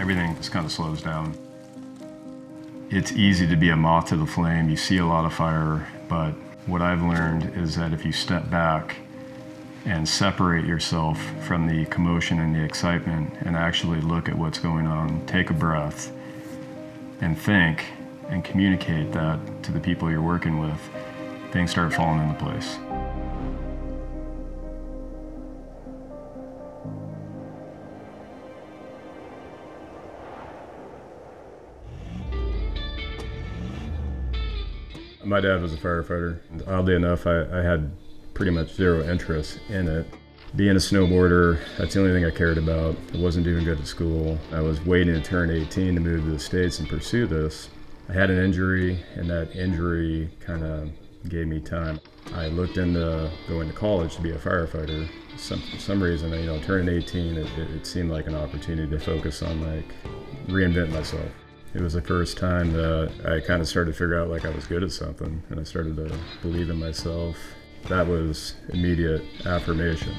everything just kind of slows down. It's easy to be a moth to the flame. You see a lot of fire, but what I've learned is that if you step back and separate yourself from the commotion and the excitement and actually look at what's going on, take a breath and think and communicate that to the people you're working with, things start falling into place. My dad was a firefighter. Oddly enough, I had pretty much zero interest in it. Being a snowboarder, that's the only thing I cared about. I wasn't doing good at school. I was waiting to turn 18 to move to the States and pursue this. I had an injury, and that injury kind of gave me time. I looked into going to college to be a firefighter. For some reason, turning 18, it seemed like an opportunity to focus on reinvent myself. It was the first time that I kind of started to figure out I was good at something, and I started to believe in myself. That was immediate affirmation.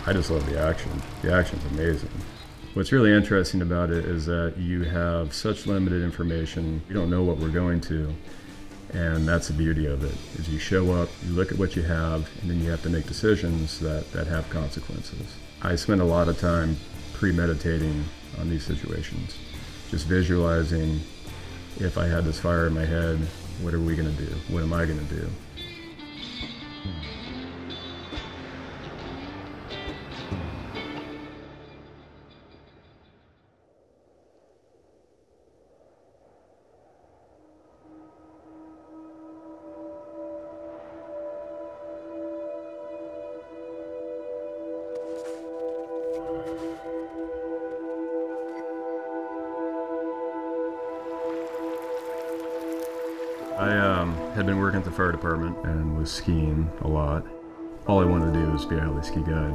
I just love the action. The action's amazing. What's really interesting about it is that you have such limited information. You don't know what we're going to. And that's the beauty of it, is you show up, you look at what you have, and then you have to make decisions that have consequences. I spend a lot of time premeditating on these situations, just visualizing, if I had this fire in my head, what are we gonna do? What am I gonna do? I had been working at the fire department and was skiing a lot. All I wanted to do was be a heli ski guide.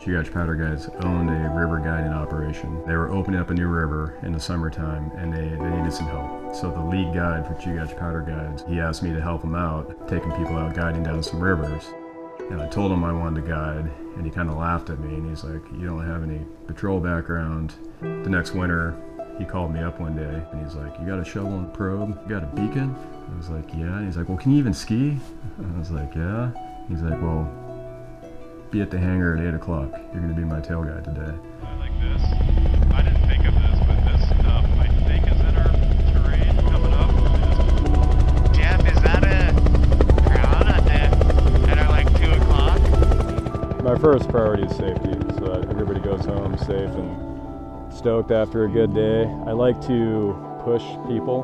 Chugach Powder Guides owned a river guiding operation. They were opening up a new river in the summertime, and they needed some help. So the lead guide for Chugach Powder Guides, he asked me to help him out, taking people out guiding down some rivers. And I told him I wanted to guide, and he kind of laughed at me, and he's like, "You don't have any patrol background." The next winter, he called me up one day, and he's like, "You got a shovel and probe? You got a beacon?" I was like, "Yeah." And he's like, "Well, can you even ski?" And I was like, "Yeah." He's like, "Well, be at the hangar at 8 o'clock. You're gonna be my tail guide today." Like this. I didn't think of this, but this stuff I think is in our terrain coming up. Jeff, is that a crowd at 2 o'clock? My first priority is safety, so that everybody goes home safe and stoked after a good day. I like to push people,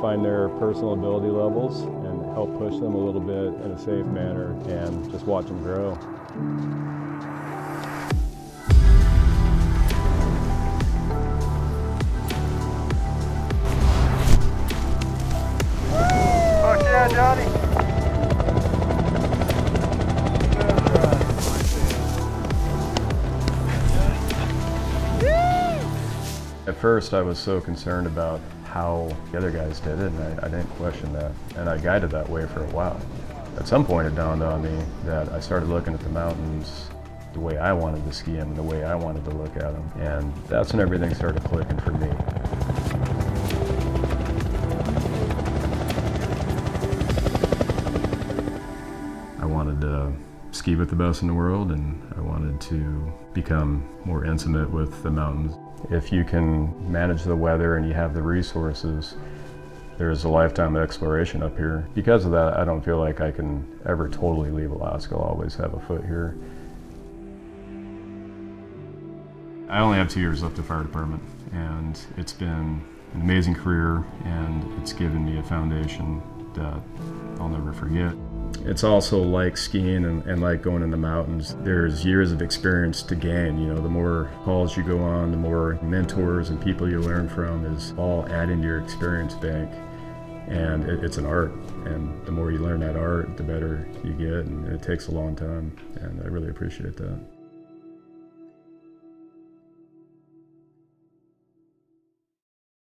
find their personal ability levels, and help push them a little bit in a safe manner, and just watch them grow. Fuck yeah, Johnny! At first, I was so concerned about how the other guys did it, and I didn't question that. And I guided that way for a while. At some point, it dawned on me that I started looking at the mountains the way I wanted to ski them and the way I wanted to look at them. And that's when everything started clicking for me. I wanted to ski with the best in the world, and I wanted to become more intimate with the mountains. If you can manage the weather and you have the resources, there's a lifetime of exploration up here. Because of that, I don't feel like I can ever totally leave Alaska. I'll always have a foot here. I only have 2 years left at the fire department, and it's been an amazing career, and it's given me a foundation that I'll never forget. It's also like skiing and like going in the mountains. There's years of experience to gain. The more calls you go on, the more mentors and people you learn from is all adding to your experience bank. And it's an art, and the more you learn that art, the better you get, and it takes a long time, and I really appreciate that.